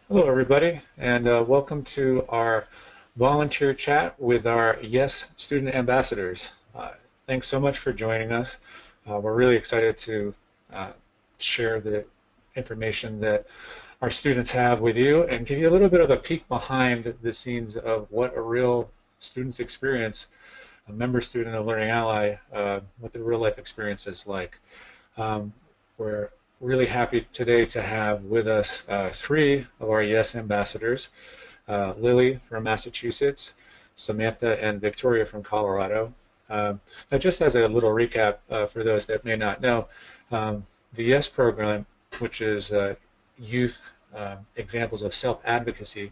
Hello, everybody, and welcome to our volunteer chat with our YES student ambassadors. Thanks so much for joining us. We're really excited to uh, share the information that our students have with you and give you a little bit of a peek behind the scenes of what a real student's experience, a member student of Learning Ally, what the real life experience is like. We're really happy today to have with us three of our YES ambassadors, Lily from Massachusetts, Samantha and Victoria from Colorado. Now, just as a little recap for those that may not know, the YES program, which is Youth Examples of Self-Advocacy,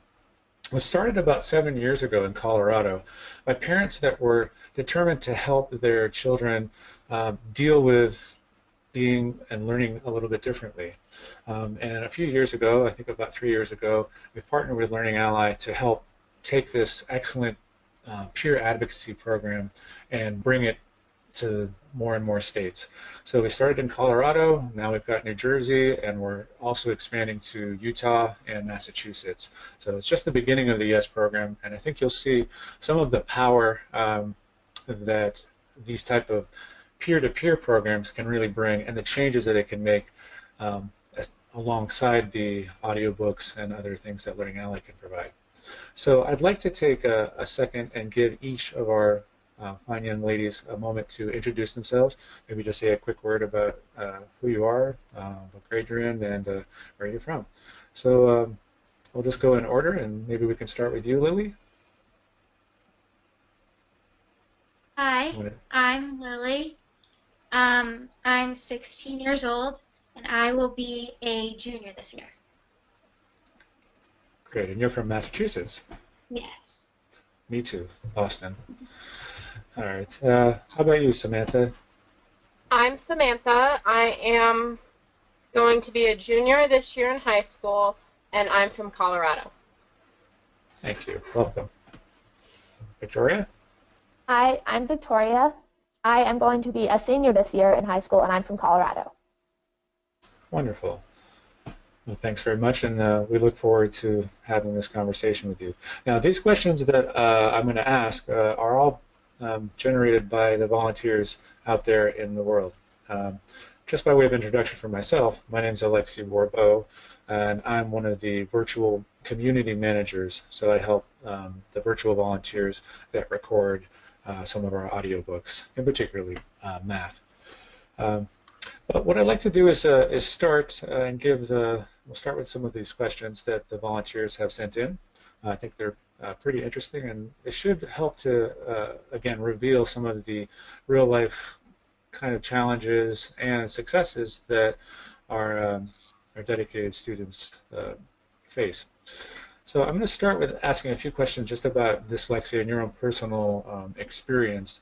was started about 7 years ago in Colorado by parents that were determined to help their children deal with being and learning a little bit differently. And a few years ago, I think about 3 years ago, we partnered with Learning Ally to help take this excellent peer advocacy program and bring it to more and more states. So we started in Colorado, now we've got New Jersey, and we're also expanding to Utah and Massachusetts. So it's just the beginning of the YES program, and I think you'll see some of the power that these type of peer-to-peer programs can really bring and the changes that it can make alongside the audiobooks and other things that Learning Ally can provide. So I'd like to take a second and give each of our fine young ladies a moment to introduce themselves. Maybe just say a quick word about who you are, what grade you're in, and where you're from. So we'll just go in order, and maybe we can start with you, Lily. Hi, I'm Lily. I'm 16 years old and I will be a junior this year. Great, and you're from Massachusetts. Yes. Me too, Boston. All right. How about you, Samantha? I'm Samantha. I am going to be a junior this year in high school, and I'm from Colorado. Thank you. Welcome. Victoria? Hi, I'm Victoria. I am going to be a senior this year in high school, and I'm from Colorado. Wonderful. Well, thanks very much, and we look forward to having this conversation with you. Now, these questions that I'm going to ask are all generated by the volunteers out there in the world. Just by way of introduction for myself, my name is Alexi Warbo, and I'm one of the virtual community managers. So I help the virtual volunteers that record some of our audiobooks, and particularly math. But what I'd like to do is start and we'll start with some of these questions that the volunteers have sent in. I think they're pretty interesting, and it should help to, again, reveal some of the real life kind of challenges and successes that our dedicated students face. So I'm going to start with asking a few questions just about dyslexia and your own personal experience.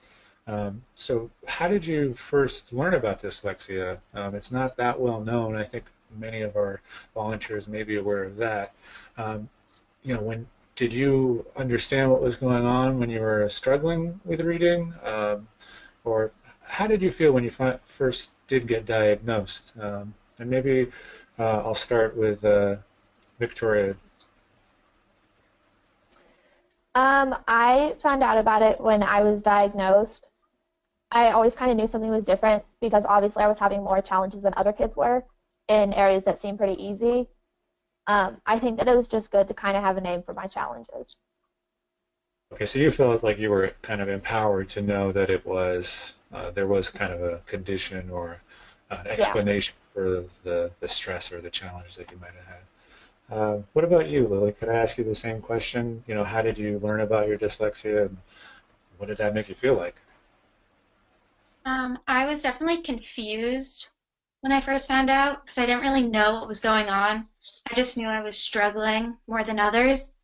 So how did you first learn about dyslexia? It's not that well known. I think many of our volunteers may be aware of that. When did you understand what was going on when you were struggling with reading? Or how did you feel when you first did get diagnosed? And maybe I'll start with Victoria. I found out about it when I was diagnosed. I always kind of knew something was different because obviously I was having more challenges than other kids were in areas that seemed pretty easy. I think that it was just good to kind of have a name for my challenges. Okay, so you felt like you were kind of empowered to know that it was there was kind of a condition or an Yeah. explanation for the stress or the challenge that you might have had. What about you, Lily? Could I ask you the same question? How did you learn about your dyslexia, and what did that make you feel like? I was definitely confused when I first found out because I didn't really know what was going on. I just knew I was struggling more than others.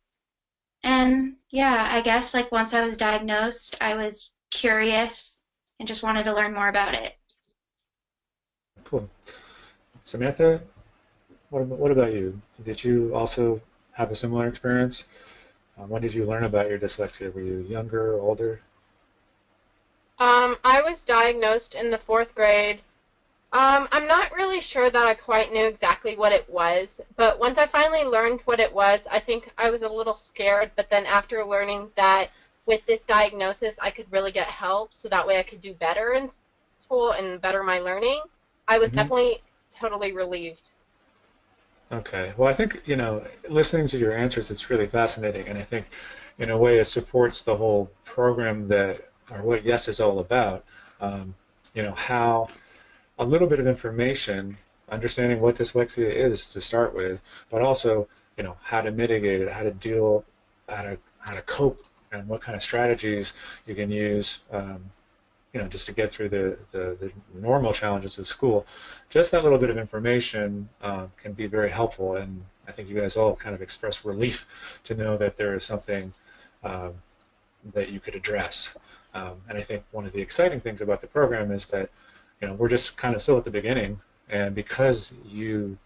And yeah, I guess like once I was diagnosed, I was curious and just wanted to learn more about it. Cool. Samantha, what about you? Did you also have a similar experience? When did you learn about your dyslexia? Were you younger, older? I was diagnosed in the fourth grade, I'm not really sure that I quite knew exactly what it was, but once I finally learned what it was, I think I was a little scared, but then after learning that with this diagnosis I could really get help so that way I could do better in school and better my learning, I was Hmm. definitely totally relieved. Okay. Well, I think, listening to your answers, it's really fascinating. And I think, in a way, it supports the whole program or what Yes is all about. How a little bit of information, understanding what dyslexia is to start with, but also, how to mitigate it, how to cope, and what kind of strategies you can use, just to get through the normal challenges of school. Just that little bit of information can be very helpful, and I think you guys all kind of express relief to know that there is something um, that you could address. And I think one of the exciting things about the program is that we're just kind of still at the beginning, and because you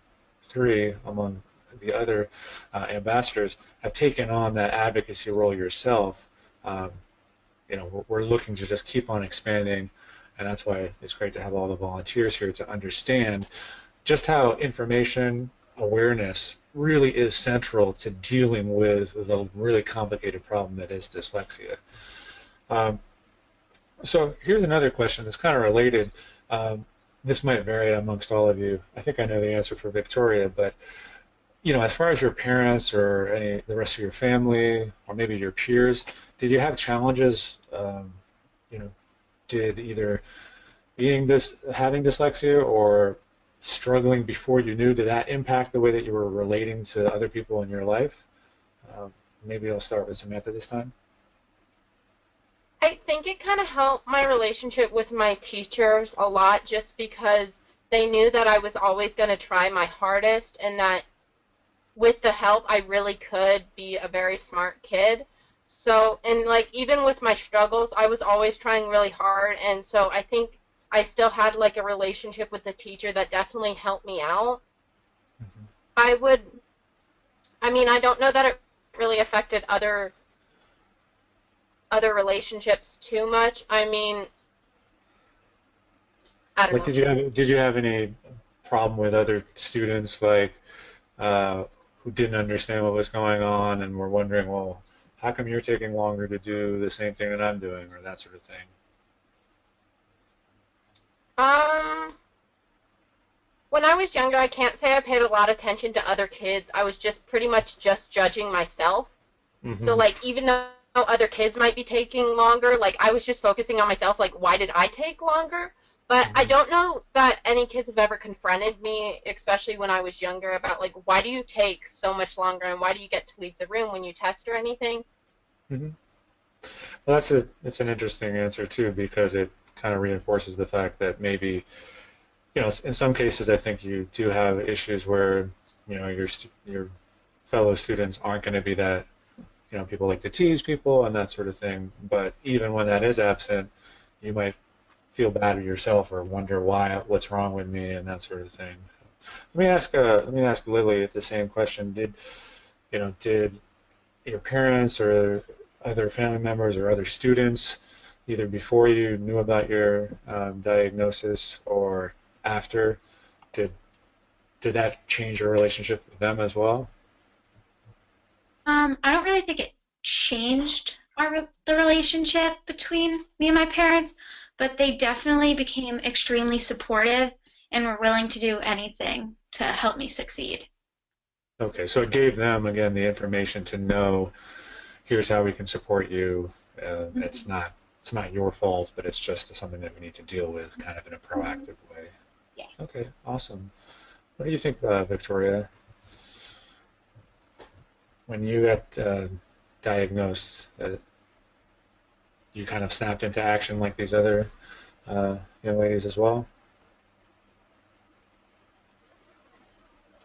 three, among the other ambassadors, have taken on that advocacy role yourself, um, we're looking to just keep on expanding, and that's why it's great to have all the volunteers here to understand just how information awareness really is central to dealing with the really complicated problem that is dyslexia. Um, so here's another question that's kind of related. Um, this might vary amongst all of you. I think I know the answer for Victoria, but as far as your parents or the rest of your family or maybe your peers, did you have challenges? You know, did either having dyslexia or struggling before you knew, did that impact the way that you were relating to other people in your life? Um, Maybe I'll start with Samantha this time. I think it kind of helped my relationship with my teachers a lot just because they knew that I was always going to try my hardest and that with the help I really could be a very smart kid. So, and like even with my struggles, I was always trying really hard, and so I think I still had like a relationship with the teacher that definitely helped me out. Mhm. I would, I mean, I don't know that it really affected other relationships too much. I mean, I don't Like, know. did you have any problem with other students, like uh, who didn't understand what was going on and were wondering, well, how come you're taking longer to do the same thing that I'm doing, or that sort of thing? Um, when I was younger, I can't say I paid a lot of attention to other kids. I was just pretty much just judging myself. So Hmm. like even though other kids might be taking longer, like I was just focusing on myself, like why did I take longer? But I Hmm. don't know that any kids have ever confronted me, especially when I was younger, about like why do you take so much longer and why do you get to leave the room when you test or anything? Hmm. Well, it's an interesting answer too, because it kind of reinforces the fact that maybe, in some cases, I think you do have issues where, your fellow students aren't going to be that, people like to tease people and that sort of thing. But even when that is absent, you might feel bad at yourself or wonder what's wrong with me, and that sort of thing. Let me ask Lily the same question. Did your parents or other family members or other students, either before you knew about your diagnosis or after, did did that change your relationship with them as well? I don't really think it changed the relationship between me and my parents, but they definitely became extremely supportive and were willing to do anything to help me succeed. Okay, so it gave them again the information to know, here's how we can support you. Mhm. It's not your fault, but it's just something that we need to deal with, kind of in a proactive way. Yeah. Okay, awesome. What do you think, Victoria? When you got diagnosed, you kind of snapped into action like these other young ladies as well?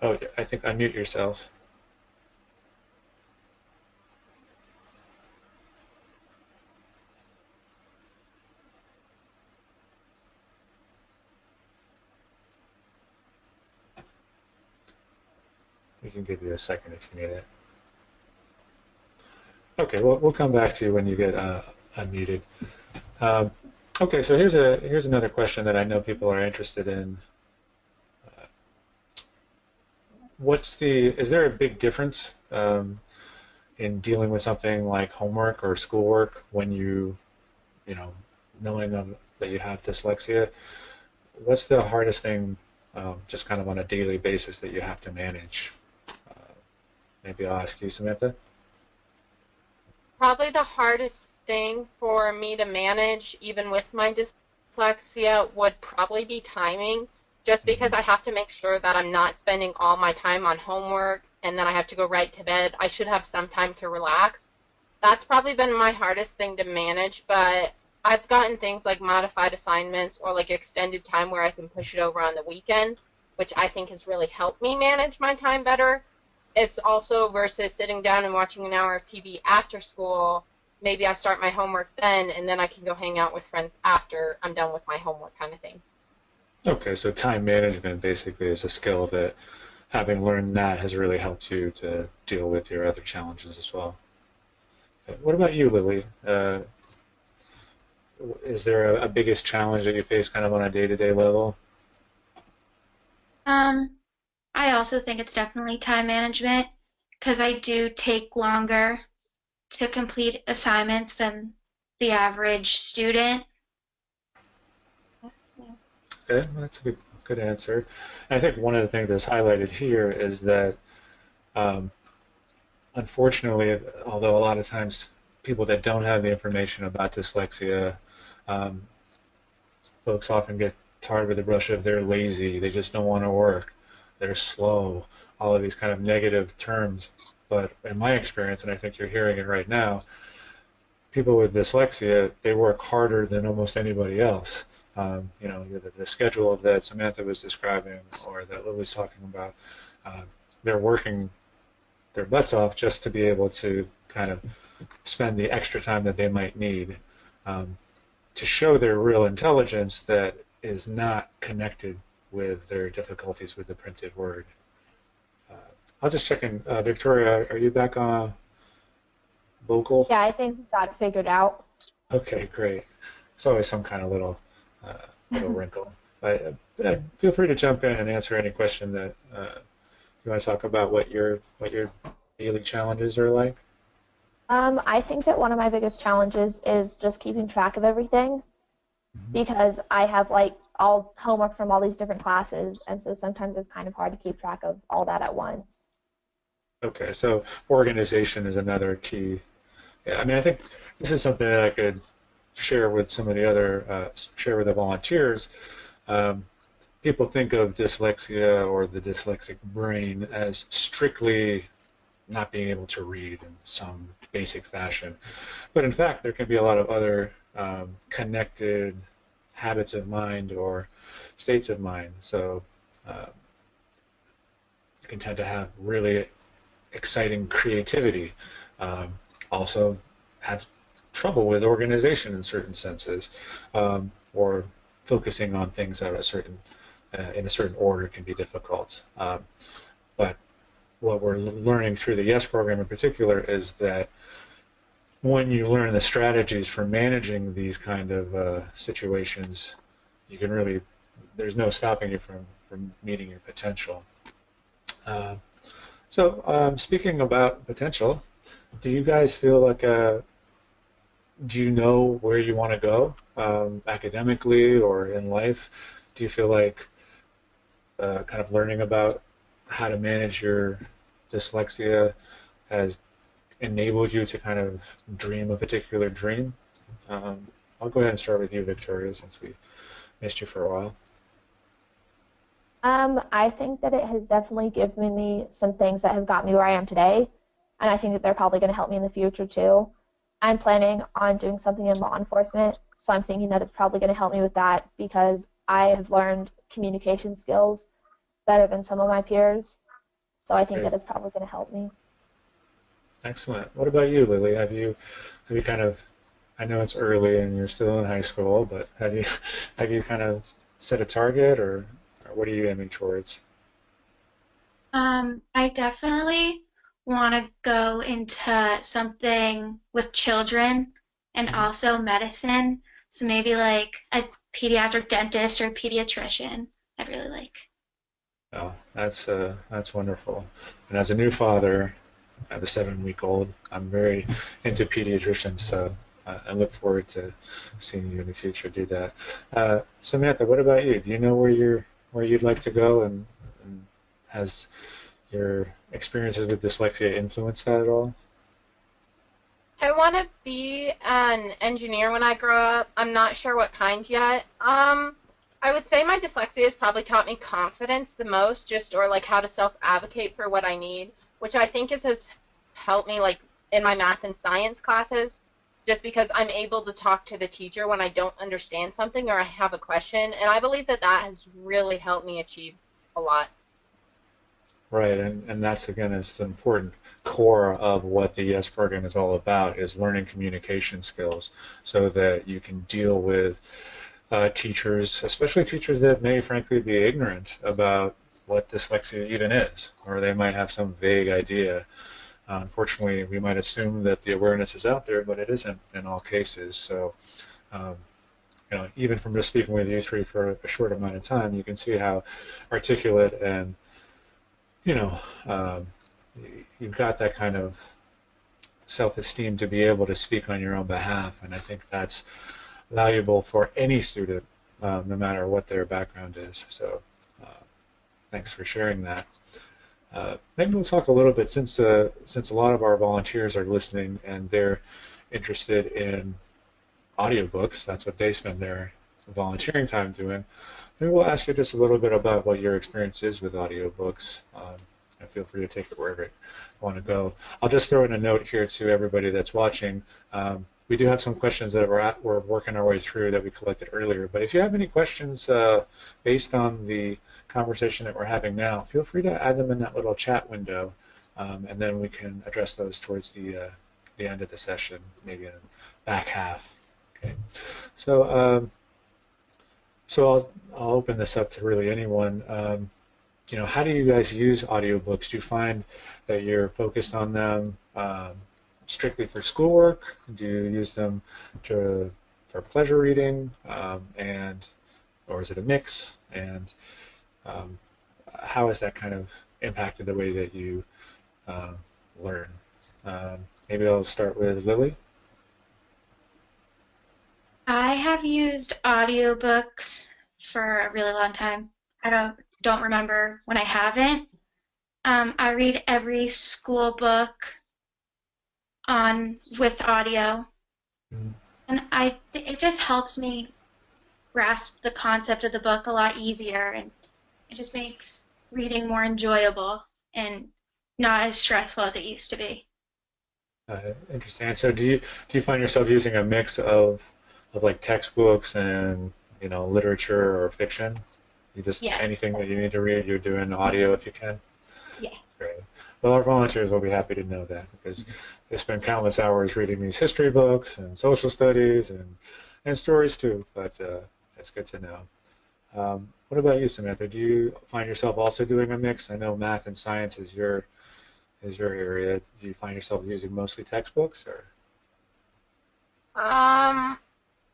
Oh, yeah, I think unmute yourself. We can give you a second if you need it. Okay, we'll come back to you when you get unmuted. Um, okay, so here's another question that I know people are interested in. is there a big difference in dealing with something like homework or schoolwork when you know, knowing that you have dyslexia? What's the hardest thing, just kind of on a daily basis, that you have to manage? Uh, Maybe I'll ask you, Samantha. Probably the hardest thing for me to manage, even with my dyslexia, would probably be timing, just because Hmm. I have to make sure that I'm not spending all my time on homework and then I have to go right to bed. I should have some time to relax. That's probably been my hardest thing to manage, but I've gotten things like modified assignments or like extended time where I can push it over on the weekend, which I think has really helped me manage my time better. It's also versus sitting down and watching an hour of TV after school. Maybe I start my homework then, and then I can go hang out with friends after I'm done with my homework kind of thing. Okay, so time management basically is a skill that, having learned that, has really helped you to deal with your other challenges as well. Okay, what about you, Lily? Is there a biggest challenge that you face kind of on a day-to-day level? Um, I also think it's definitely time management because I do take longer to complete assignments than the average student. Yes, yeah. Okay, well, that's a good answer. And I think one of the things that's highlighted here is that, um, unfortunately, although a lot of times people that don't have the information about dyslexia, um, folks often get tarred with the brush of they're lazy, they just don't want to work, they're slow, all of these kind of negative terms. But in my experience, and I think you're hearing it right now, people with dyslexia, they work harder than almost anybody else. The schedule that Samantha was describing or that Lily was talking about, uh, they're working their butts off just to be able to kind of spend the extra time that they might need, um, to show their real intelligence that is not connected with their difficulties with the printed word. Uh, I'll just check in. Victoria, are you back on vocal? Yeah, I think we got it figured out. Okay, great. It's always some kind of uh, little wrinkle. Feel free to jump in and answer any question that you want to talk about. What your daily challenges are like. I think that one of my biggest challenges is just keeping track of everything Mhm. because I have like all homework from all these different classes, and so sometimes it's kind of hard to keep track of all that at once. Okay, so organization is another key. Yeah, I mean, I think this is something that I could share with the volunteers. Um, People think of dyslexia or the dyslexic brain as strictly not being able to read in some basic fashion. But in fact, there can be a lot of other connected habits of mind or states of mind. So uh, you can tend to have really exciting creativity. Um, Also, have trouble with organization in certain senses, or focusing on things at a certain in a certain order can be difficult. But what we're learning through the YES program in particular is that when you learn the strategies for managing these kind of situations, you can really, there's no stopping you from meeting your potential. Uh, Speaking about potential, do you guys feel like do you know where you want to go, academically or in life? Do you feel like kind of learning about how to manage your dyslexia has enabled you to kind of dream a particular dream? Um, I'll go ahead and start with you, Victoria, since we missed you for a while. I think that it has definitely given me some things that have got me where I am today, and I think that they're probably going to help me in the future too. I'm planning on doing something in law enforcement, so I'm thinking that it's probably going to help me with that because I have learned communication skills better than some of my peers, so I think Okay, that it's probably going to help me. excellent. What about you, Lily? Have you kind of, I know it's early and you're still in high school, but have you kind of set a target, or what are you aiming towards? I definitely want to go into something with children and Mhm. also medicine. So maybe like a pediatric dentist or a pediatrician. I'd really like. Oh, that's wonderful. And as a new father, I have a 7-week-old. I'm very into pediatricians, so I look forward to seeing you in the future do that. Samantha, what about you? Do you know where you'd like to go, and has your experiences with dyslexia influenced that at all? I want to be an engineer when I grow up. I'm not sure what kind yet. I would say my dyslexia has probably taught me confidence the most, just or like how to self-advocate for what I need, which I think has helped me like in my math and science classes, just because I'm able to talk to the teacher when I don't understand something or I have a question, and I believe that that has really helped me achieve a lot. Right, and that's again is an important core of what the YES program is all about is learning communication skills so that you can deal with teachers, especially teachers that may frankly be ignorant about what dyslexia even is, or they might have some vague idea. Unfortunately, we might assume that the awareness is out there, but it isn't in all cases. So, um, even from just speaking with you three for a short amount of time, you can see how articulate and you know, um, you've got that kind of self-esteem to be able to speak on your own behalf, and I think that's valuable for any student, no matter what their background is. So, uh, thanks for sharing that. Maybe we'll talk a little bit since a lot of our volunteers are listening and they're interested in audiobooks. That's what they spend their volunteering time doing. Maybe we'll ask you just a little bit about what your experience is with audiobooks. And feel free to take it wherever you want to go. I'll just throw in a note here to everybody that's watching. We do have some questions that we're working our way through that we collected earlier. But if you have any questions based on the conversation that we're having now, feel free to add them in that little chat window, and then we can address those towards the end of the session, maybe in the back half. Okay. So. I'll open this up to really anyone. How do you guys use audiobooks? Do you find that you're focused on them strictly for schoolwork? Do you use them for pleasure reading, or is it a mix? And um, how has that kind of impacted the way that you uh, learn? Maybe I'll start with Lily. I have used audiobooks for a really long time. I don't remember when I haven't. I read every school book on with audio, Mhm. and it just helps me grasp the concept of the book a lot easier, and it just makes reading more enjoyable and not as stressful as it used to be. Interesting. So do you find yourself using a mix of like textbooks and literature or fiction? You just Yes. anything that you need to read, you're doing audio if you can. Yeah. Great. Well, our volunteers will be happy to know that because they spend countless hours reading these history books and social studies and stories too. But that's good to know. What about you, Samantha? Do you find yourself also doing a mix? I know math and science is your area. Do you find yourself using mostly textbooks or? Um,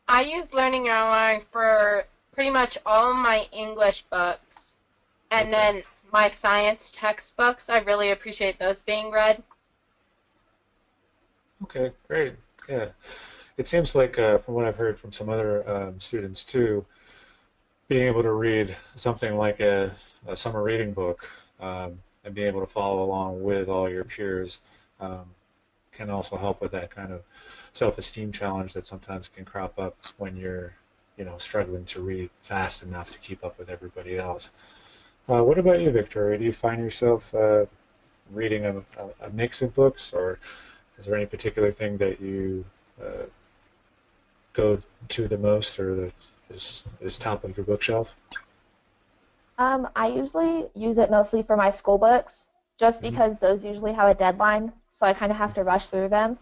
I use Learning Online for pretty much all my English books, and Okay. then my science textbooks. I really appreciate those being read. Okay, great. Yeah. It seems like, from what I've heard from some other students too, being able to read something like a summer reading book and being able to follow along with all your peers um, can also help with that kind of self-esteem challenge that sometimes can crop up when you're, struggling to read fast enough to keep up with everybody else. What about you, Victoria? Do you find yourself reading a mix of books, or is there any particular thing that you uh, go to the most, or that is top of your bookshelf? I usually use it mostly for my school books, just Hmm. because those usually have a deadline, so I kind of have to rush through them.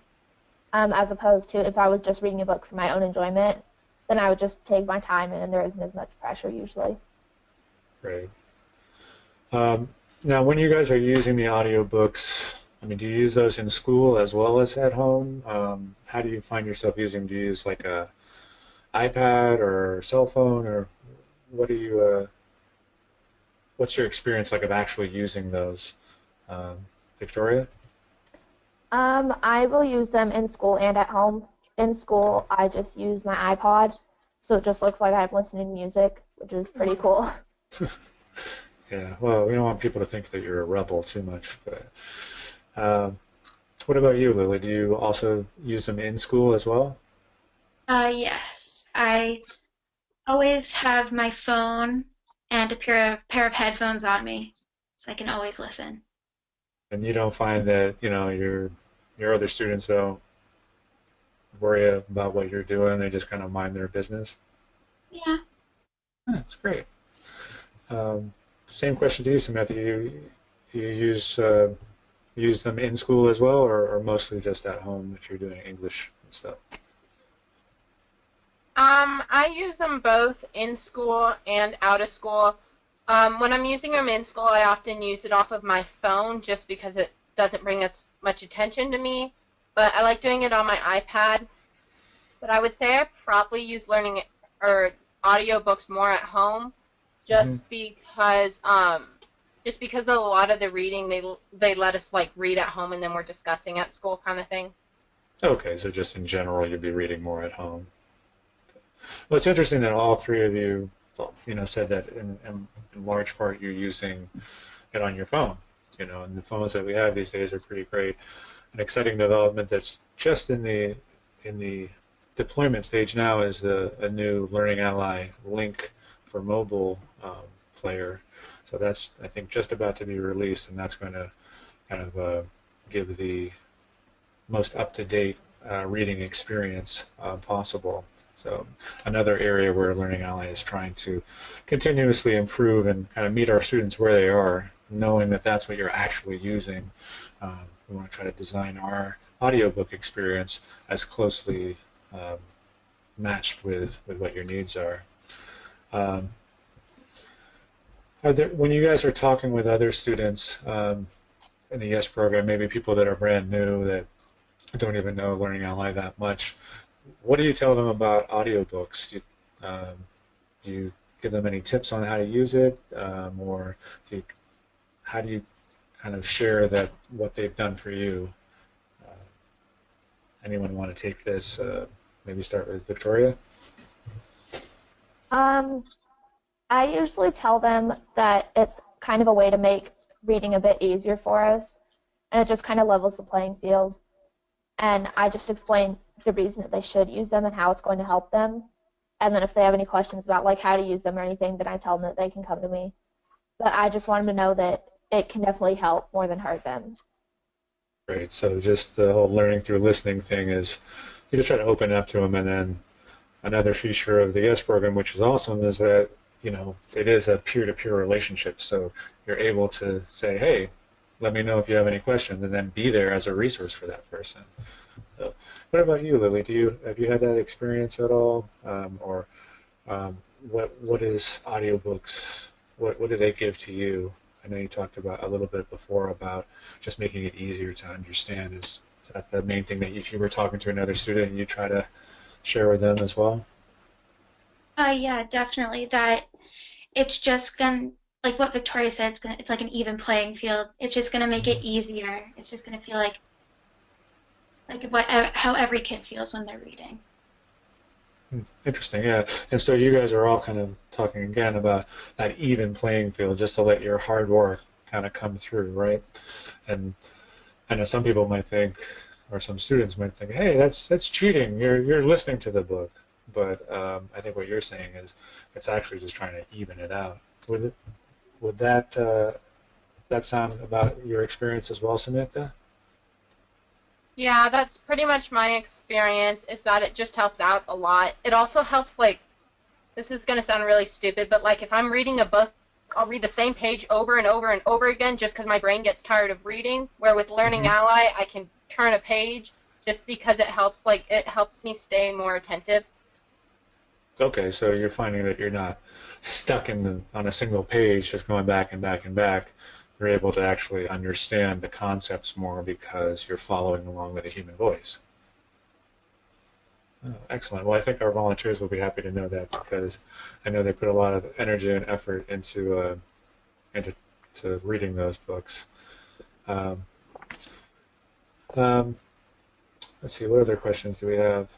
As opposed to if I was just reading a book for my own enjoyment, then I would just take my time and then there isn't as much pressure usually. Great. Um, Now, when you guys are using the audiobooks, I mean, do you use those in school as well as at home? How do you find yourself using? Do you use like a iPad or cell phone, or what do you? what's your experience like of actually using those, Victoria? I will use them in school and at home. In school, I just use my iPod, so it just looks like I'm listening to music, which is pretty cool. Yeah, well, we don't want people to think that you're a rebel too much, but um, what about you, Lily? Do you also use them in school as well? Yes, I always have my phone and a pair of headphones on me, so I can always listen. And you don't find that, your other students don't worry about what you're doing, they just kind of mind their business? Yeah. That's great. Um, Same question to you, Samantha. You use them in school as well, or mostly just at home if you're doing English and stuff? I use them both in school and out of school. When I'm using them in school, I often use it off of my phone just because it doesn't bring as much attention to me. But I like doing it on my iPad. But I would say I probably use learning or audiobooks more at home Hmm. just because a lot of the reading they let us like read at home and then we're discussing at school kind of thing. Okay, so just in general, you'd be reading more at home. Well, it's interesting that all three of you, well, said that in large part you're using it on your phone. And the phones that we have these days are pretty great. An exciting development that's just in the deployment stage now is a new Learning Ally link for mobile player. So that's, I think, just about to be released, and that's going to kind of give the most up-to-date reading experience possible. So another area where Learning Ally is trying to continuously improve and kind of meet our students where they are, knowing that that's what you're actually using. We want to try to design our audiobook experience as closely um, matched with what your needs are. Um, when you guys are talking with other students in the YES program, maybe people that are brand new that don't even know Learning Ally that much, what do you tell them about audiobooks? Do you give them any tips on how to use it, or how do you kind of share that what they've done for you? Uh, Anyone want to take this? Maybe start with Victoria. Um, I usually tell them that it's kind of a way to make reading a bit easier for us, and it just kind of levels the playing field. And I just explain the reason that they should use them and how it's going to help them. And then if they have any questions about like how to use them or anything, then I tell them that they can come to me. But I just want them to know that it can definitely help more than hurt them. Great. So just the whole learning through listening thing is you just try to open it up to them, and then another feature of the YES program, which is awesome, is that it is a peer-to-peer relationship. So you're able to say, "Hey, let me know if you have any questions," and then be there as a resource for that person. So, what about you, Lily? Have you had that experience at all, or um, what is audiobooks? What do they give to you? I know you talked about a little bit before about just making it easier to understand. Is that the main thing that if you were talking to another student, you try to share with them as well? Yeah, definitely. That it's just gonna, like what Victoria said, it's like an even playing field. It's just gonna make it Mhm. easier. It's just gonna feel like how every kid feels when they're reading. Interesting, yeah. And so you guys are all kind of talking again about that even playing field, just to let your hard work kind of come through, right? And I know some people might think, or some students might think, "Hey, that's cheating. You're listening to the book." But I think what you're saying is it's actually just trying to even it out. Would that sound about your experience as well, Samantha? Yeah, that's pretty much my experience is that it just helps out a lot. It also helps like this is going to sound really stupid, but like if I'm reading a book, I'll read the same page over and over and over again just because my brain gets tired of reading. Where with Learning Hmm. Ally, I can turn a page just because it helps me stay more attentive. Okay, so you're finding that you're not stuck on a single page, just going back and back and back. You're able to actually understand the concepts more because you're following along with a human voice. Oh, excellent. Well, I think our volunteers will be happy to know that because I know they put a lot of energy and effort into to reading those books. Um, um, let's see, what other questions do we have?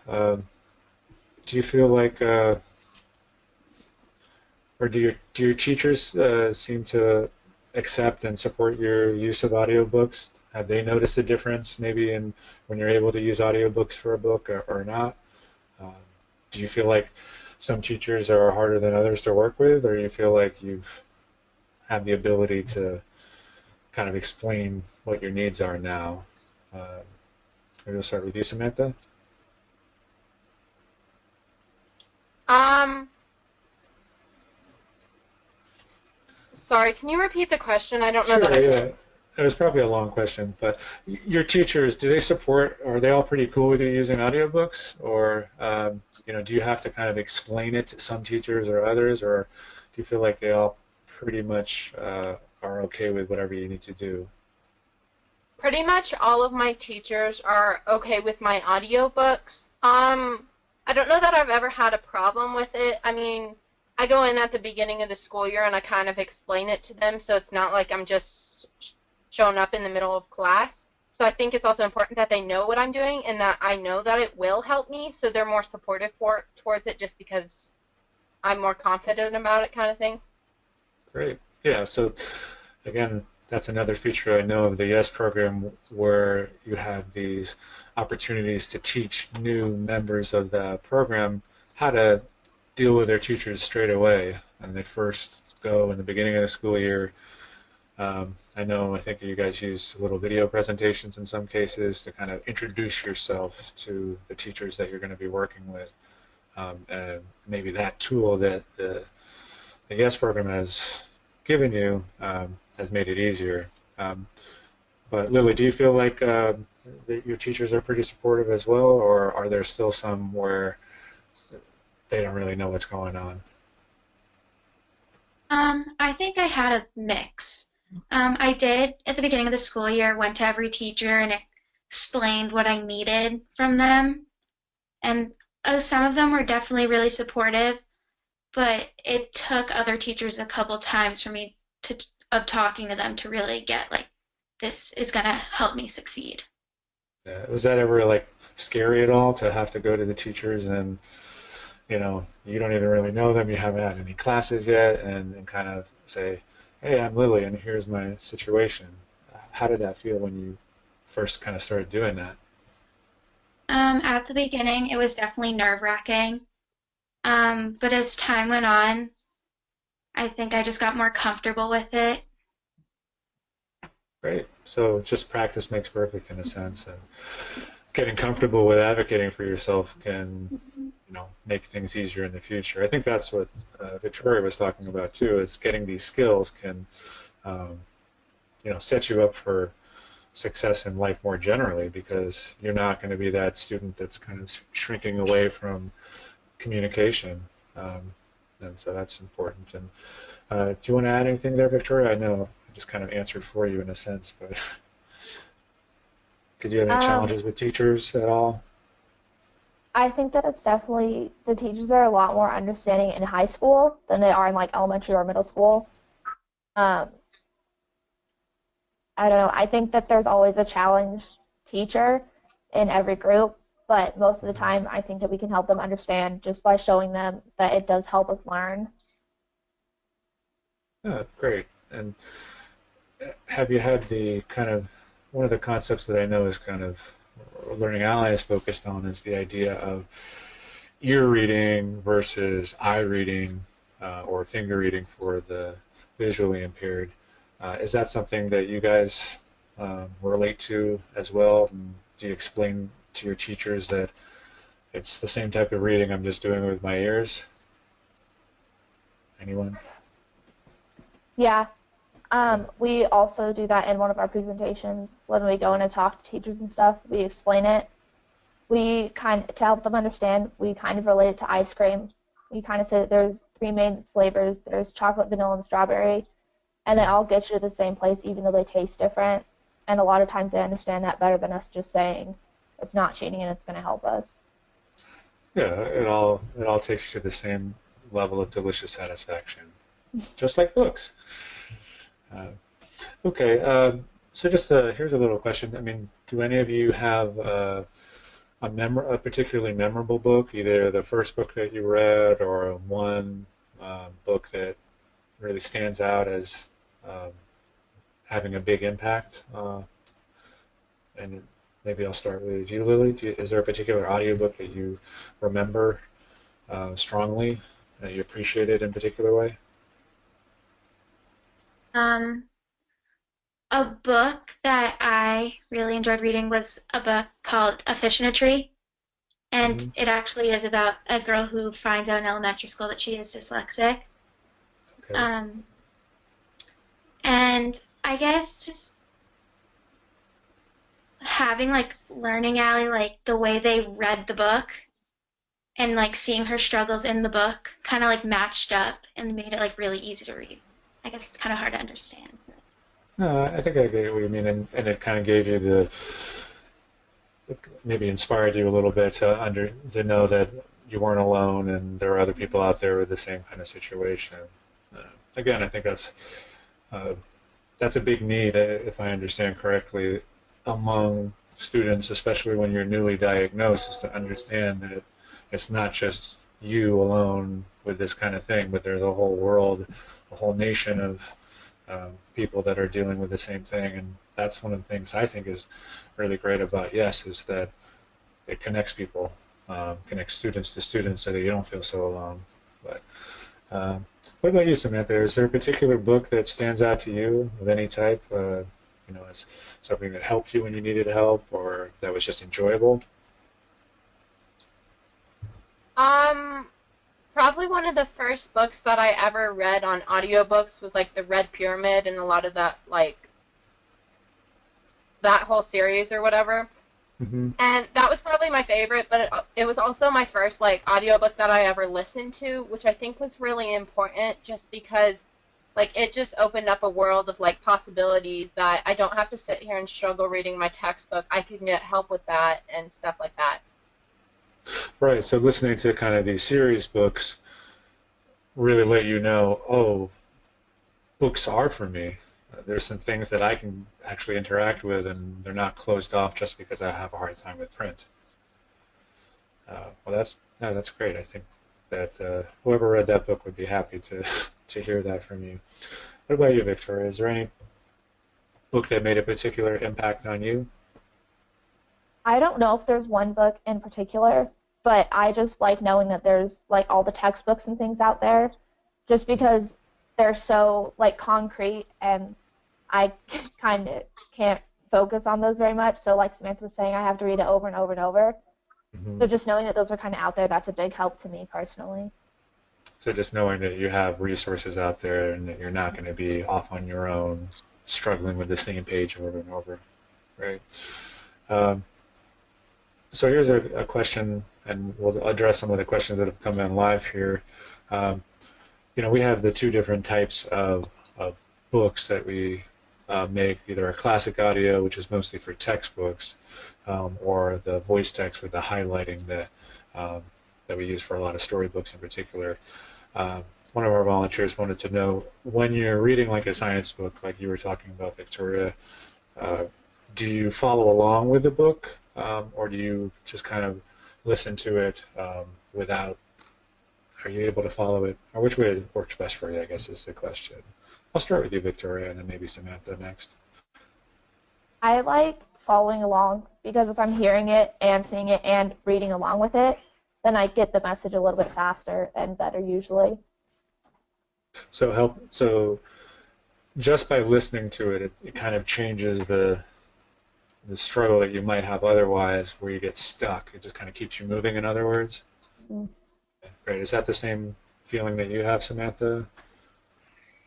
Do you feel like, or do your teachers seem to accept and support your use of audiobooks? Have they noticed a difference maybe in when you're able to use audiobooks for a book or not? Um, do you feel like some teachers are harder than others to work with, or do you feel like you've had the ability to kind of explain what your needs are now? Maybe we'll start with you, Samantha. Sorry, can you repeat the question? I don't know Sure, that I yeah. It was probably a long question, but your teachers, do they support, are they all pretty cool with you using audiobooks? Or, do you have to kind of explain it to some teachers or others, or do you feel like they all pretty much are okay with whatever you need to do? Pretty much all of my teachers are okay with my audiobooks. I don't know that I've ever had a problem with it. I mean, I go in at the beginning of the school year and I kind of explain it to them, so it's not like I'm just showing up in the middle of class. So I think it's also important that they know what I'm doing and that I know that it will help me, so they're more supportive towards it just because I'm more confident about it, kind of thing. Great. Yeah, so again, that's another feature I know of the YES program where you have these opportunities to teach new members of the program how to deal with their teachers straight away. And they first go in the beginning of the school year. I think you guys use little video presentations in some cases to kind of introduce yourself to the teachers that you're going to be working with. And maybe that tool that the YES program has given you has made it easier. But Lily, do you feel like that your teachers are pretty supportive as well, or are there still some where they don't really know what's going on? I think I had a mix. I did at the beginning of the school year, went to every teacher and explained what I needed from them. And some of them were definitely really supportive, but it took other teachers a couple times for me of talking to them to really get like, this is gonna help me succeed. Was that ever like scary at all to have to go to the teachers and you don't even really know them, you haven't had any classes yet, and kind of say, hey, I'm Lily and here's my situation? How did that feel when you first kind of started doing that? At the beginning, it was definitely nerve-wracking. But as time went on, I think I just got more comfortable with it. Great. So just practice makes perfect in a sense, and getting comfortable with advocating for yourself can, make things easier in the future. I think that's what Victoria was talking about too. Is getting these skills can, set you up for success in life more generally, because you're not going to be that student that's kind of shrinking away from communication, and so that's important. And do you want to add anything there, Victoria? I know I just kind of answered for you in a sense, but did you have any challenges with teachers at all? I think that it's definitely, the teachers are a lot more understanding in high school than they are in like elementary or middle school. Um, I don't know. I think that there's always a challenge teacher in every group, but most of the time I think that we can help them understand just by showing them that it does help us learn. Yeah, great. And have you had the kind of, one of the concepts that I know is kind of Learning Ally is focused on is the idea of ear reading versus eye reading, or finger reading for the visually impaired. Is that something that you guys relate to as well? And do you explain to your teachers that it's the same type of reading, I'm just doing it with my ears? Anyone? Yeah. We also do that in one of our presentations when we go in and talk to teachers and stuff. We explain it. To help them understand, we kind of relate it to ice cream. We kind of say that there's three main flavors. There's chocolate, vanilla, and strawberry, and they all get you to the same place even though they taste different. And a lot of times they understand that better than us just saying it's not cheating and it's going to help us. Yeah, it all takes you to the same level of delicious satisfaction, just like books. Uh, okay, so just here's a little question. I mean, do any of you have a particularly memorable book, either the first book that you read or one book that really stands out as um, having a big impact? And maybe I'll start with you, Lily. Is there a particular audiobook that you remember strongly that you appreciated in a particular way? Um, a book that I really enjoyed reading was a book called A Fish in a Tree. And Hmm. it actually is about a girl who finds out in elementary school that she is dyslexic. Okay. Um, and I guess just having like learning Allie, like the way they read the book and like seeing her struggles in the book kind of like matched up and made it like really easy to read. I guess it's kind of hard to understand. No, I think I get what you mean, and it kind of gave you maybe inspired you a little bit to know that you weren't alone and there are other people out there with the same kind of situation. Uh, Again, I think uh, that's a big need, if I understand correctly, among students, especially when you're newly diagnosed, is to understand that it's not just you alone with this kind of thing, but there's a whole world, a whole nation of people that are dealing with the same thing. And that's one of the things I think is really great about Yes, is that it connects people, connects students to students so that you don't feel so alone. But what about you, Samantha? Is there a particular book that stands out to you of any type? As something that helped you when you needed help, or that was just enjoyable? Um, Probably one of the first books that I ever read on audiobooks was like The Red Pyramid and a lot of that, like that whole series or whatever. Hmm. And that was probably my favorite, but it was also my first like audiobook that I ever listened to, which I think was really important just because like it just opened up a world of like possibilities that I don't have to sit here and struggle reading my textbook. I can get help with that and stuff like that. Right. So listening to kind of these series books really let you know, oh, books are for me. There's some things that I can actually interact with, and they're not closed off just because I have a hard time with print. Well, that's great. I think that whoever read that book would be happy to to hear that from you. What about you, Victoria? Is there any book that made a particular impact on you? I don't know if there's one book in particular, but I just like knowing that there's like all the textbooks and things out there just because they're so like concrete and I kind of can't focus on those very much. So like Samantha was saying, I have to read it over and over and over. Hmm. So just knowing that those are kind of out there, that's a big help to me personally. So just knowing that you have resources out there and that you're not going to be off on your own, struggling with the same page over and over, right? Um, so here's a question, and we'll address some of the questions that have come in live here. Um, we have the two different types of books that we make, either a classic audio, which is mostly for textbooks, or the voice text with the highlighting um, that we use for a lot of storybooks in particular. Uh, One of our volunteers wanted to know, when you're reading like a science book, like you were talking about, Victoria, uh, do you follow along with the book, or do you just kind of listen to it without? Are you able to follow it, or which way works best for you? I guess is the question. I'll start with you, Victoria, and then maybe Samantha next. I like following along because if I'm hearing it and seeing it and reading along with it, then I get the message a little bit faster and better usually. So just by listening to it, it kind of changes the struggle that you might have otherwise, where you get stuck. It just kind of keeps you moving. In other words, Mm. great. Is that the same feeling that you have, Samantha?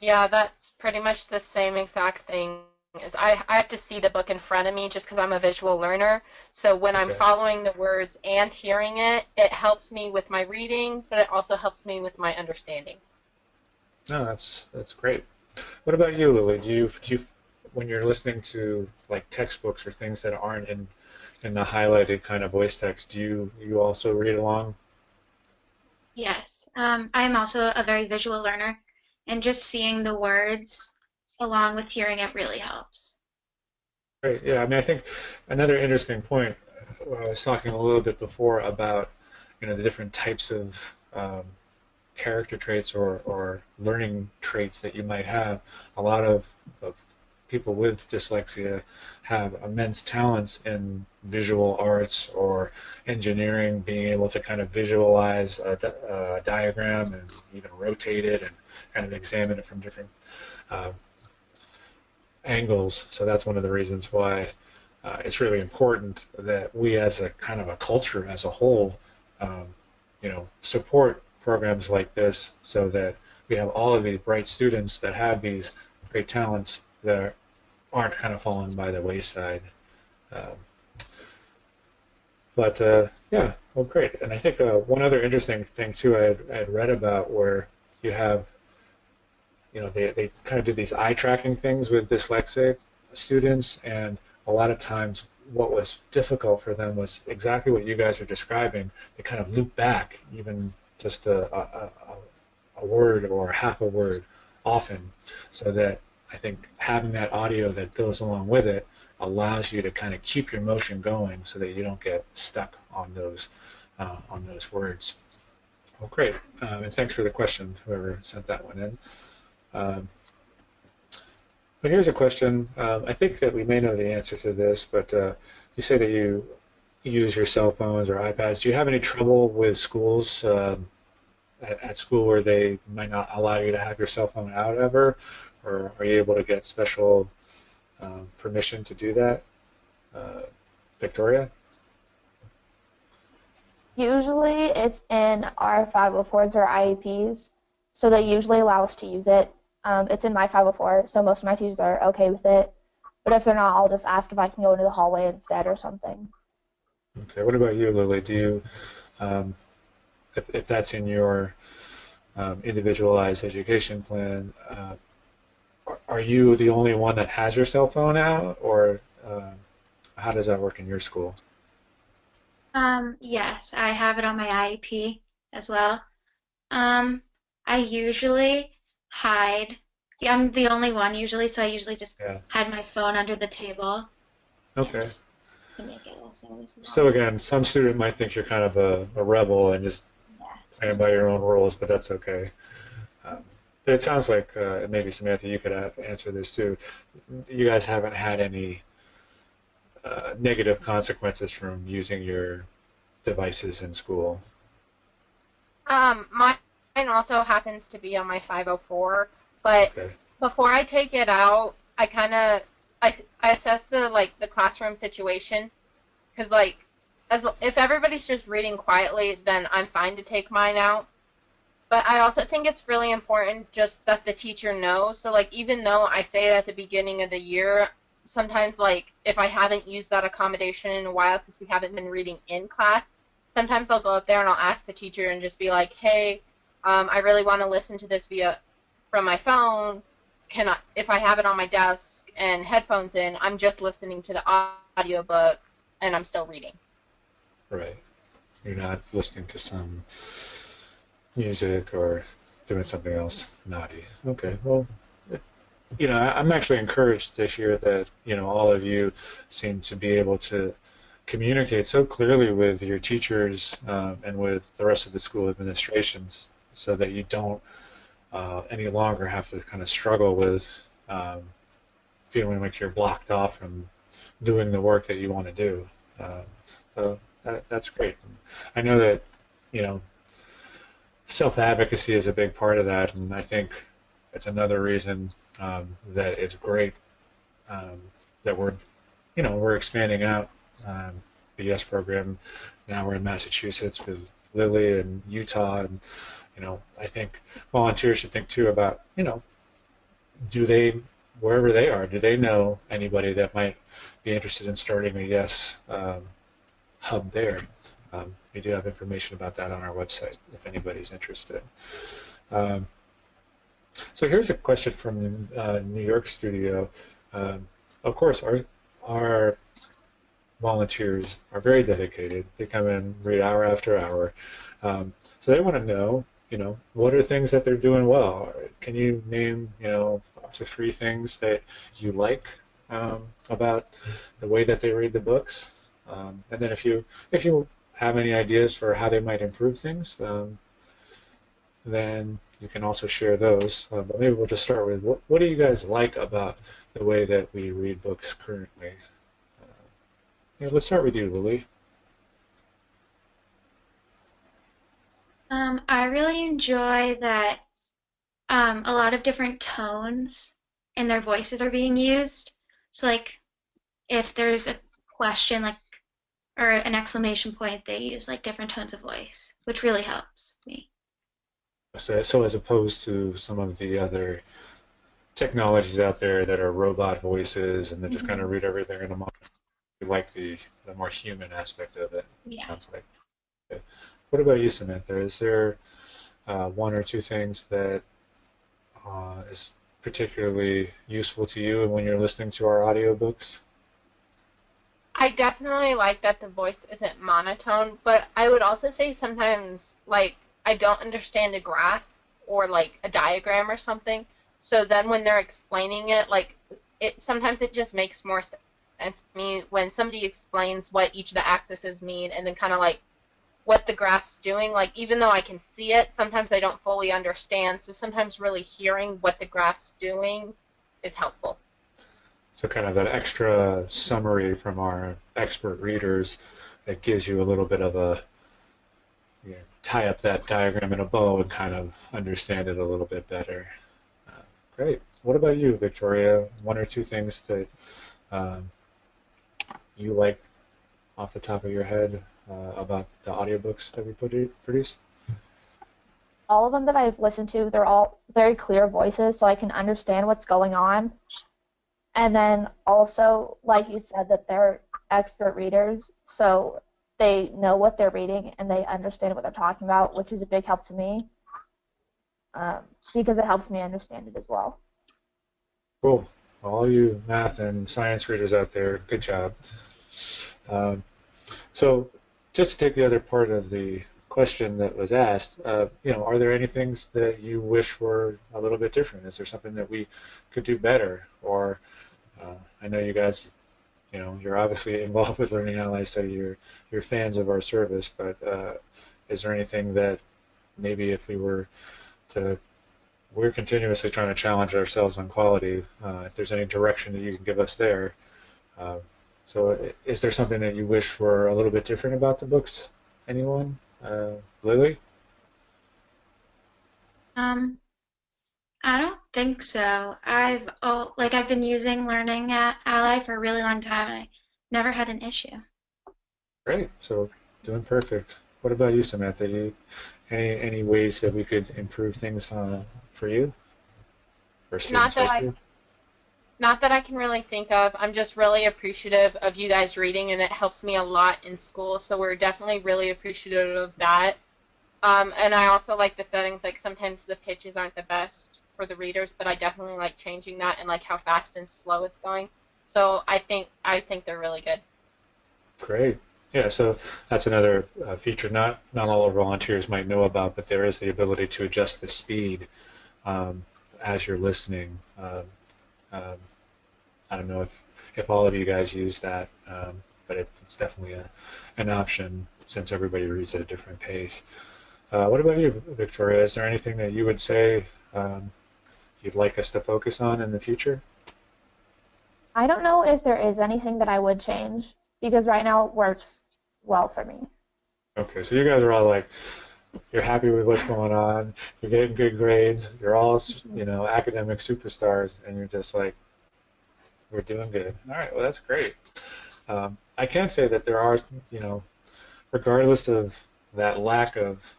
Yeah, that's pretty much the same exact thing. Is I have to see the book in front of me just because I'm a visual learner. So when I'm Okay. following the words and hearing it, it helps me with my reading, but it also helps me with my understanding. No, that's great. What about you, Lily? Do you when you're listening to like textbooks or things that aren't in the highlighted kind of voice text, do you also read along? Yes. I am also a very visual learner, and just seeing the words along with hearing it really helps. Right. Yeah. I mean, I think another interesting point. I was talking a little bit before about, the different types of character traits or learning traits that you might have. A lot of people with dyslexia have immense talents in visual arts or engineering, being able to kind of visualize a diagram and even rotate it and kind of examine it from different uh, angles. So that's one of the reasons why it's really important that we, as a kind of a culture as a whole, um, support programs like this, so that we have all of these bright students that have these great talents that aren't kind of falling by the wayside. Um, yeah, well, great. And I think one other interesting thing too, I had read about where you have, they kind of do these eye tracking things with dyslexic students, and a lot of times what was difficult for them was exactly what you guys are describing. They kind of loop back even just a word or half a word often, so that I think having that audio that goes along with it allows you to kind of keep your motion going so that you don't get stuck on those words. Well, great, and thanks for the question, whoever sent that one in. But here's a question. I think that we may know the answer to this, but you say that you use your cell phones or iPads. Do you have any trouble with schools at school where they might not allow you to have your cell phone out ever, or are you able to get special permission to do that? Victoria? Usually it's in our 504s or IEPs, so they usually allow us to use it. It's in my 504, so most of my teachers are okay with it. But if they're not, I'll just ask if I can go into the hallway instead or something. Okay, what about you, Lily? Do you, if that's in your individualized education plan, are you the only one that has your cell phone out, or how does that work in your school? Yes, I have it on my IEP as well. I usually hide. Yeah, I'm the only one usually, so I usually just Yeah. hide my phone under the table and Okay. just to make it less noticeable. So again, some student might think you're kind of a rebel and just Yeah. playing by your own rules, but that's okay. But it sounds like maybe Samantha, you could answer this too. You guys haven't had any negative consequences from using your devices in school. Mine also happens to be on my 504, but Okay. before I take it out, I assess the classroom situation, because if everybody's just reading quietly, then I'm fine to take mine out. But I also think it's really important just that the teacher knows. So even though I say it at the beginning of the year, sometimes if I haven't used that accommodation in a while because we haven't been reading in class, sometimes I'll go up there and I'll ask the teacher and just be like, hey, I really want to listen to this from my phone. If I have it on my desk and headphones in, I'm just listening to the audiobook and I'm still reading. Right. You're not listening to some music or doing something else naughty. Okay. Well, I'm actually encouraged to hear that, all of you seem to be able to communicate so clearly with your teachers and with the rest of the school administrations, so that you don't any longer have to kind of struggle with feeling like you're blocked off from doing the work that you want to do. So that's great. I know that, self-advocacy is a big part of that, and I think it's another reason that it's great that we're expanding out the YES program. Now we're in Massachusetts with Lily and Utah, and I think volunteers should think too about do they, wherever they are, do they know anybody that might be interested in starting a YES hub there? We do have information about that on our website if anybody's interested. So here's a question from New York studio. Of course, our volunteers are very dedicated. They come in, read hour after hour. So they want to know, what are things that they're doing well? Can you name, to 3 things that you like about the way that they read the books. And then if you have any ideas for how they might improve things, then you can also share those. But maybe we'll just start with what do you guys like about the way that we read books currently? Yeah, let's start with you, Lily. I really enjoy that a lot of different tones in their voices are being used. So, like, if there's a question, like, or an exclamation point, they use like different tones of voice, which really helps me. So as opposed to some of the other technologies out there that are robot voices and they just kind of Hmm. read everything in a moment, you like the more human aspect of it, Yeah. sounds like. Okay. What about you, Samantha? Is there 1 or 2 things that is particularly useful to you when you're listening to our audiobooks? I definitely like that the voice isn't monotone, but I would also say sometimes, like, I don't understand a graph or, like, a diagram or something. So then when they're explaining it, like, sometimes it just makes more sense to me when somebody explains what each of the axes mean and then kind of, like, what the graph's doing. Like, even though I can see it, sometimes I don't fully understand. So sometimes really hearing what the graph's doing is helpful. So kind of that extra summary from our expert readers that gives you a little bit of a tie up that diagram in a bow and kind of understand it a little bit better. Uh, Great. What about you, Victoria? 1 or 2 things that um, you like off the top of your head about the audiobooks that we produce? All of them that I've listened to, they're all very clear voices, so I can understand what's going on. And then also, like you said, that they're expert readers, so they know what they're reading and they understand what they're talking about, which is a big help to me um, because it helps me understand it as well. Cool. All you math and science readers out there, good job. Um, so just to take the other part of the question that was asked, are there any things that you wish were a little bit different? Is there something that we could do better? Or I know you guys, you're obviously involved with Learning Allies, so you're fans of our service. But is there anything that maybe if we were to we're continuously trying to challenge ourselves on quality. If there's any direction that you can give us there. Uh, so is there something that you wish were a little bit different about the books? Anyone? Lily? Um, I don't think so. I've been using Learning at Ally for a really long time and I never had an issue. Great. So doing perfect. What about you, Samantha? Any ways that we could improve things for you or Not students that like I you? Not that I can really think of. I'm just really appreciative of you guys reading, and it helps me a lot in school. So we're definitely really appreciative of that. And I also like the settings. Like sometimes the pitches aren't the best for the readers, but I definitely like changing that and like how fast and slow it's going. So I think they're really good. Great. Yeah, so that's another feature not all our volunteers might know about, but there is the ability to adjust the speed um, as you're listening. Um, I don't know if all of you guys use that, but it's definitely an option since everybody reads at a different pace. What about you, Victoria? Is there anything that you would say you'd like us to focus on in the future? I don't know if there is anything that I would change because right now it works well for me. Okay, so you guys are all like, you're happy with what's going on, you're getting good grades, you're all, academic superstars, and you're just like, we're doing good. All right, well, that's great. I can say that there are, you know, regardless of that lack of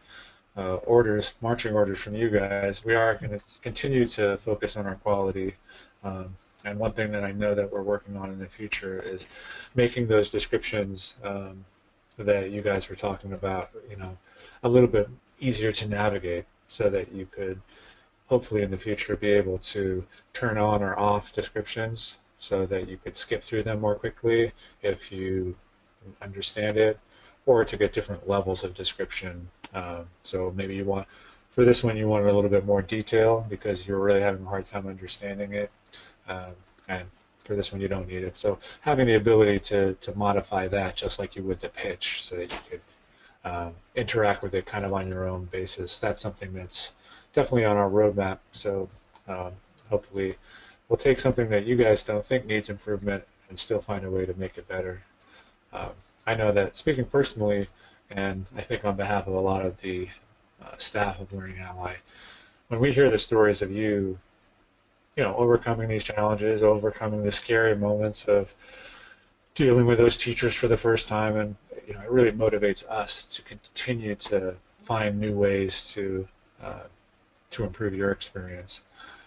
marching orders from you guys, we are going to continue to focus on our quality. And one thing that I know that we're working on in the future is making those descriptions that you guys were talking about, a little bit easier to navigate so that you could hopefully in the future be able to turn on or off descriptions so that you could skip through them more quickly if you understand it, or to get different levels of description. So maybe you want For this one, you wanted a little bit more detail because you're really having a hard time understanding it. Um, and for this one, you don't need it. So having the ability to modify that just like you would the pitch so that you could interact with it kind of on your own basis, that's something that's definitely on our roadmap. So um, hopefully we'll take something that you guys don't think needs improvement and still find a way to make it better. Um, I know that speaking personally, and I think on behalf of a lot of the staff of Learning Ally, when we hear the stories of you, overcoming these challenges, overcoming the scary moments of dealing with those teachers for the first time, and it really motivates us to continue to find new ways to improve your experience,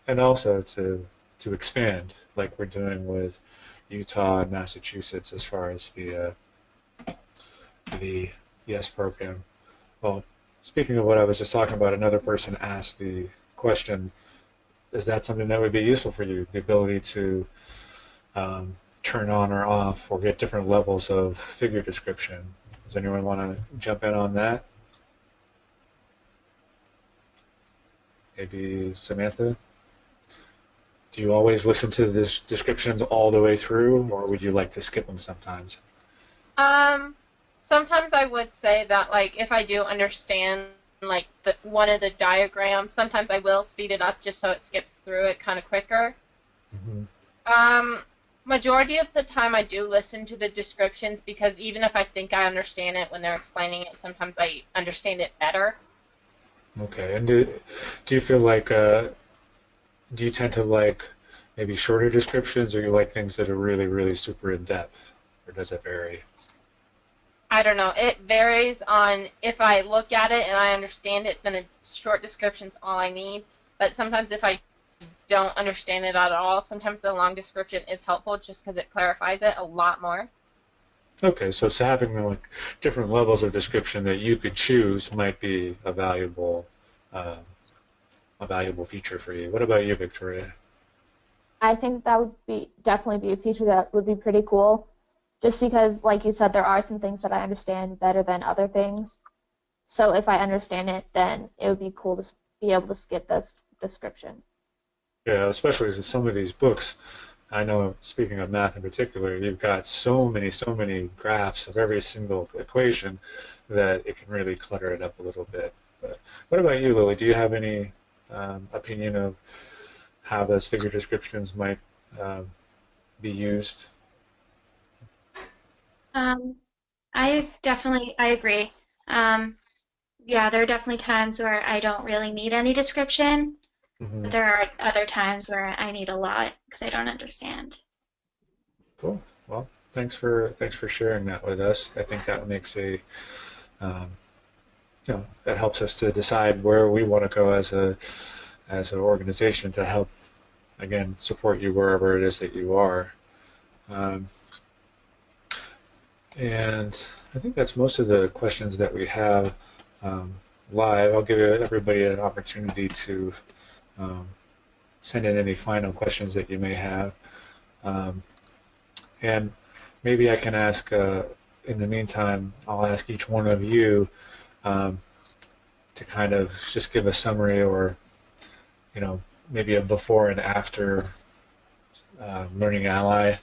and also to expand, like we're doing with Utah and Massachusetts as far as the YES program. Well, speaking of what I was just talking about, another person asked the question, is that something that would be useful for you, the ability to turn on or off or get different levels of figure description? Does anyone want to jump in on that? Maybe Samantha? Do you always listen to the descriptions all the way through, or would you like to skip them sometimes? Sometimes I would say that, like, if I do understand, like, one of the diagrams, sometimes I will speed it up just so it skips through it kind of quicker. Mm-hmm. Majority of the time I do listen to the descriptions because even if I think I understand it when they're explaining it, sometimes I understand it better. Okay, and do you feel like, do you tend to like maybe shorter descriptions, or you like things that are really, really super in-depth, or does it vary? I don't know. It varies on if I look at it and I understand it, then a short description's all I need. But sometimes if I don't understand it at all, sometimes the long description is helpful just because it clarifies it a lot more. Okay, so having like different levels of description that you could choose might be uh, a valuable feature for you. What about you, Victoria? I think that would be definitely be a feature that would be pretty cool. Just because, like you said, there are some things that I understand better than other things. So if I understand it, then it would be cool to be able to skip this description. Yeah, especially as some of these books, I know, speaking of math in particular, you've got so many graphs of every single equation that it can really clutter it up a little bit. But what about you, Lily? Do you have any opinion of how those figure descriptions might be used? Um, I agree. Um, yeah, there are definitely times where I don't really need any description, but Hmm. there are other times where I need a lot because I don't understand. Cool. Well, thanks for sharing that with us. I think that makes um, that helps us to decide where we want to go as an organization to help again support you wherever it is that you are. Um, and I think that's most of the questions that we have um, live. I'll give everybody an opportunity to um, send in any final questions that you may have. Um, and maybe I can ask, in the meantime, I'll ask each one of you um, to kind of just give a summary or, maybe a before and after Learning Ally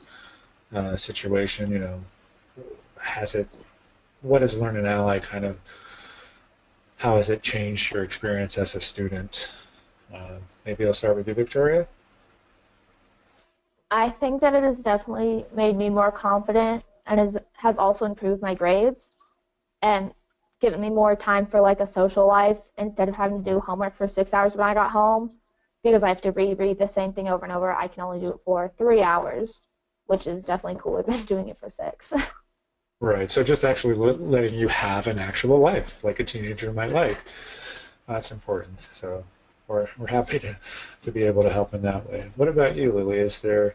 situation. Has it, what has Learning Ally kind of, how has it changed your experience as a student? Maybe I'll start with you, Victoria. I think that it has definitely made me more confident and has also improved my grades and given me more time for like a social life instead of having to do homework for 6 hours when I got home because I have to reread the same thing over and over. I can only do it for 3 hours, which is definitely cooler than doing it for six. Right. So just actually letting you have an actual life, like a teenager might like. That's important. So we're happy to be able to help in that way. What about you, Lily? Is there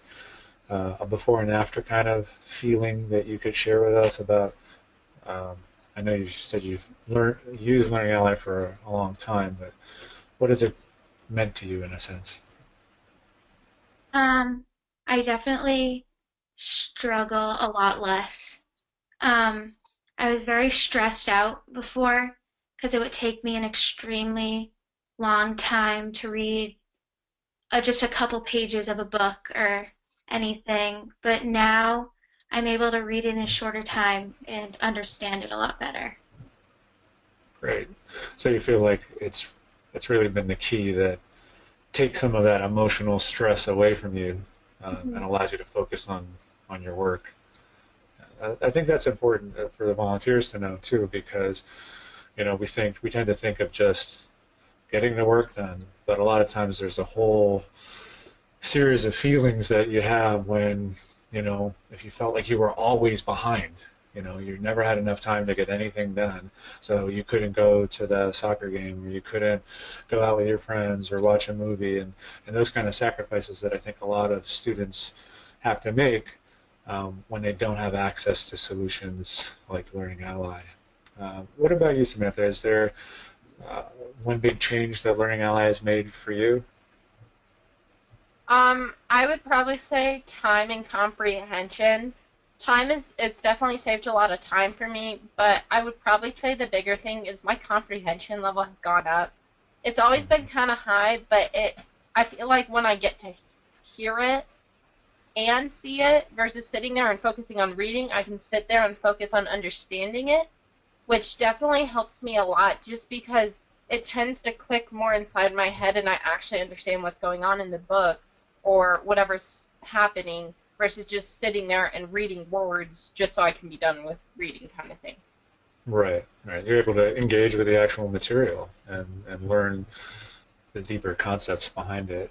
a before and after kind of feeling that you could share with us about? Um, I know you said you've used Learning Ally for a long time, but what has it meant to you in a sense? Um, I definitely struggle a lot less. Um, I was very stressed out before because it would take me an extremely long time to read just a couple pages of a book or anything, but now I'm able to read it in a shorter time and understand it a lot better. Great. So you feel like it's really been the key that takes some of that emotional stress away from you and Mhm. allows you to focus on your work. I think that's important for the volunteers to know too, because we tend to think of just getting the work done, but a lot of times there's a whole series of feelings that you have when, if you felt like you were always behind, you never had enough time to get anything done. So you couldn't go to the soccer game, or you couldn't go out with your friends or watch a movie, and those kind of sacrifices that I think a lot of students have to make when they don't have access to solutions like Learning Ally. What about you, Samantha? Is there uh, one big change that Learning Ally has made for you? I would probably say time and comprehension. It's definitely saved a lot of time for me, but I would probably say the bigger thing is my comprehension level has gone up. It's always been kind of high, but I feel like when I get to hear it and see it versus sitting there and focusing on reading, I can sit there and focus on understanding it, which definitely helps me a lot just because it tends to click more inside my head and I actually understand what's going on in the book or whatever's happening versus just sitting there and reading words just so I can be done with reading kind of thing. Right, right. You're able to engage with the actual material and learn the deeper concepts behind it.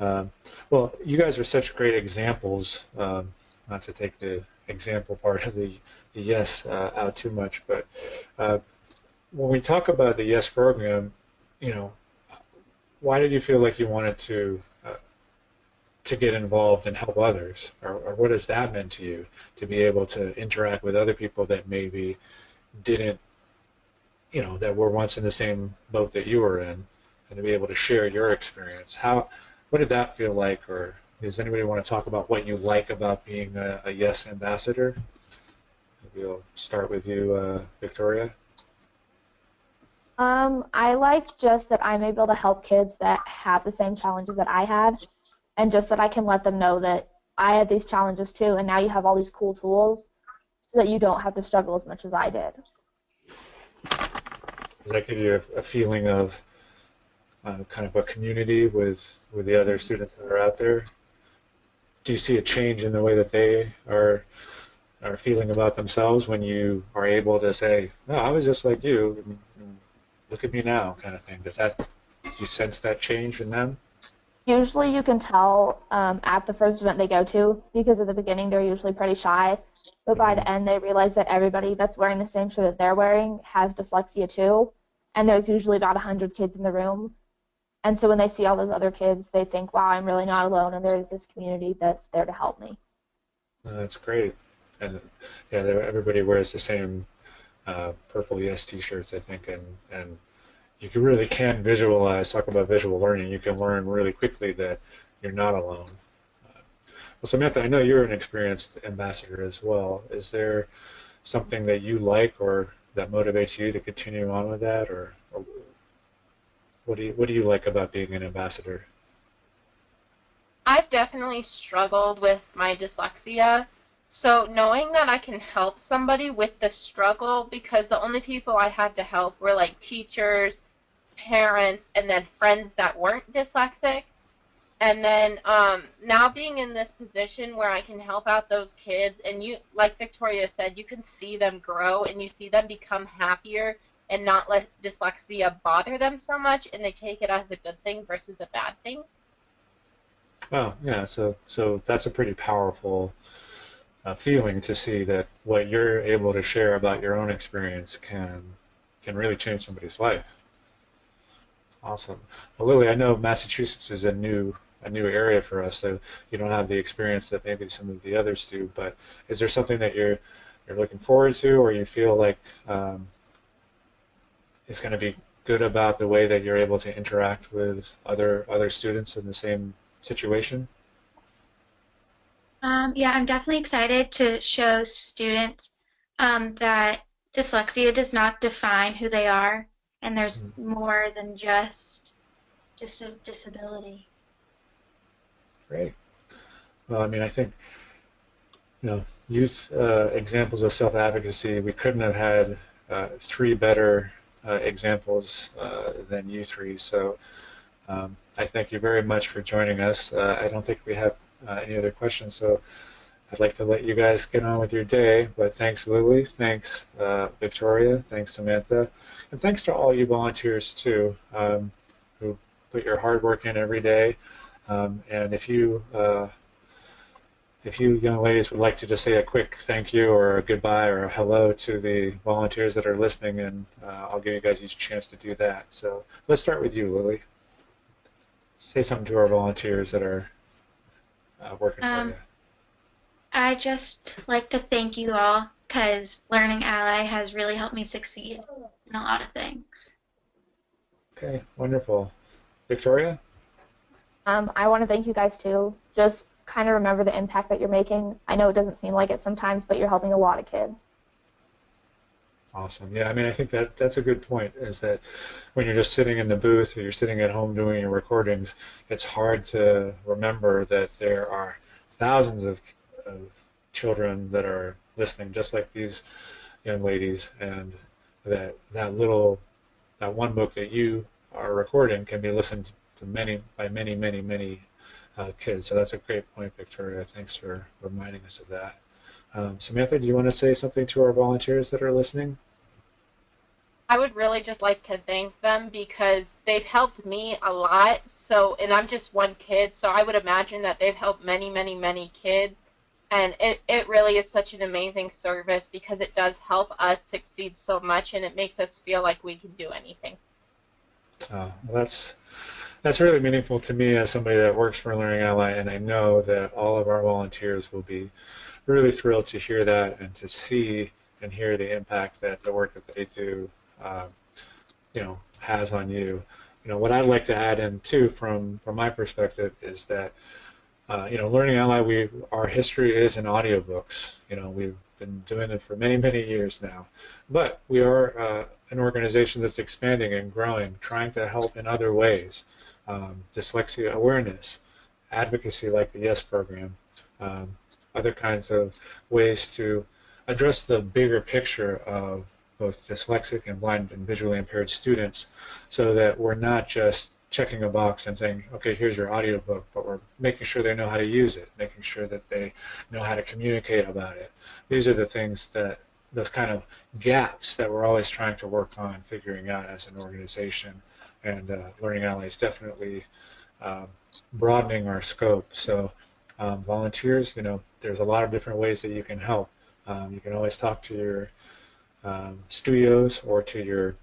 Um, well, you guys are such great examples. Not to take the example part of the yes out too much, but uh, when we talk about the yes program, you know, why did you feel like you wanted to get involved and help others, or what has that meant to you to be able to interact with other people that maybe didn't, that were once in the same boat that you were in, and to be able to share your experience? What did that feel like, or does anybody want to talk about what you like about being a Yes ambassador? Maybe we'll start with you, Victoria. I like just that I'm able to help kids that have the same challenges that I had, and just that I can let them know that I had these challenges too, and now you have all these cool tools so that you don't have to struggle as much as I did. Does that give you a feeling of kind of a community with the other students that are out there? Do you see a change in the way that they are feeling about themselves when you are able to say, "No, I was just like you, and look at me now," kind of thing? Do you sense that change in them? Usually you can tell at the first event they go to because at the beginning they're usually pretty shy, but by Hmm. the end they realize that everybody that's wearing the same shirt that they're wearing has dyslexia too, and there's usually about 100 kids in the room. And so when they see all those other kids, they think, wow, I'm really not alone, and there is this community that's there to help me. That's great. And yeah, everybody wears the same purple Yes T-shirts, I think, and you really can visualize. Talk about visual learning. You can learn really quickly that you're not alone. Well, Samantha, I know you're an experienced ambassador as well. Is there something that you like or that motivates you to continue on with that, or what do you like about being an ambassador? I've definitely struggled with my dyslexia, so knowing that I can help somebody with the struggle because the only people I had to help were like teachers, parents, and then friends that weren't dyslexic. And then now being in this position where I can help out those kids, and you, like Victoria said, you can see them grow and you see them become happier and not let dyslexia bother them so much, and they take it as a good thing versus a bad thing. Well, yeah. So that's a pretty powerful feeling to see that what you're able to share about your own experience can really change somebody's life. Awesome. Well, Lily, I know Massachusetts is a new area for us, so you don't have the experience that maybe some of the others do. But is there something that you're looking forward to, or you feel like is going to be good about the way that you're able to interact with other students in the same situation? Yeah, I'm definitely excited to show students that dyslexia does not define who they are. and there's more than just a disability. Great. Well, I mean, I think, youth examples of self-advocacy, we couldn't have had three better examples than you three. So I thank you very much for joining us. I don't think we have any other questions, so I'd like to let you guys get on with your day. But thanks, Lily. Thanks, Victoria. Thanks, Samantha. And thanks to all you volunteers, too, who put your hard work in every day. And if you young ladies would like to just say a quick thank you or a goodbye or a hello to the volunteers that are listening, and I'll give you guys each a chance to do that. So let's start with you, Lily. Say something to our volunteers that are working for you. I just like to thank you all because Learning Ally has really helped me succeed in a lot of things. Okay, wonderful. Victoria? I want to thank you guys too. Just kind of remember the impact that you're making. I know it doesn't seem like it sometimes, but you're helping a lot of kids. Awesome. Yeah, I mean, I think that's a good point, is that when you're just sitting in the booth or you're sitting at home doing your recordings, it's hard to remember that there are thousands of children that are listening, just like these young ladies, and that one book that you are recording can be listened to by many kids. So that's a great point, Victoria. Thanks for reminding us of that. Samantha, do you want to say something to our volunteers that are listening? I would really just like to thank them because they've helped me a lot. So, and I'm just one kid, so I would imagine that they've helped many kids. And it really is such an amazing service because it does help us succeed so much, and it makes us feel like we can do anything. Well, that's really meaningful to me as somebody that works for Learning Ally, and I know that all of our volunteers will be really thrilled to hear that and to see and hear the impact that the work that they do has on you. What I'd like to add in too from my perspective is that Learning Ally, our history is in audiobooks. We've been doing it for many years now, but we are an organization that's expanding and growing, trying to help in other ways. Dyslexia awareness, advocacy like the YES program, other kinds of ways to address the bigger picture of both dyslexic and blind and visually impaired students, so that we're not just checking a box and saying, okay, here's your audiobook, but we're making sure they know how to use it, making sure that they know how to communicate about it. These are the things those kind of gaps that we're always trying to work on figuring out as an organization. And Learning Ally is definitely broadening our scope. So volunteers, there's a lot of different ways that you can help. You can always talk to your studios or to your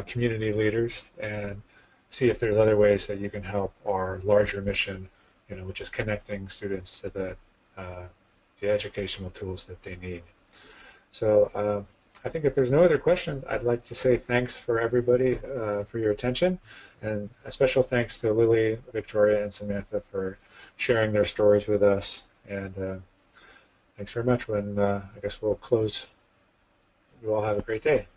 community leaders and see if there's other ways that you can help our larger mission, which is connecting students to the educational tools that they need. So I think if there's no other questions, I'd like to say thanks for everybody for your attention, and a special thanks to Lily, Victoria, and Samantha for sharing their stories with us. And thanks very much. I guess we'll close. You all have a great day.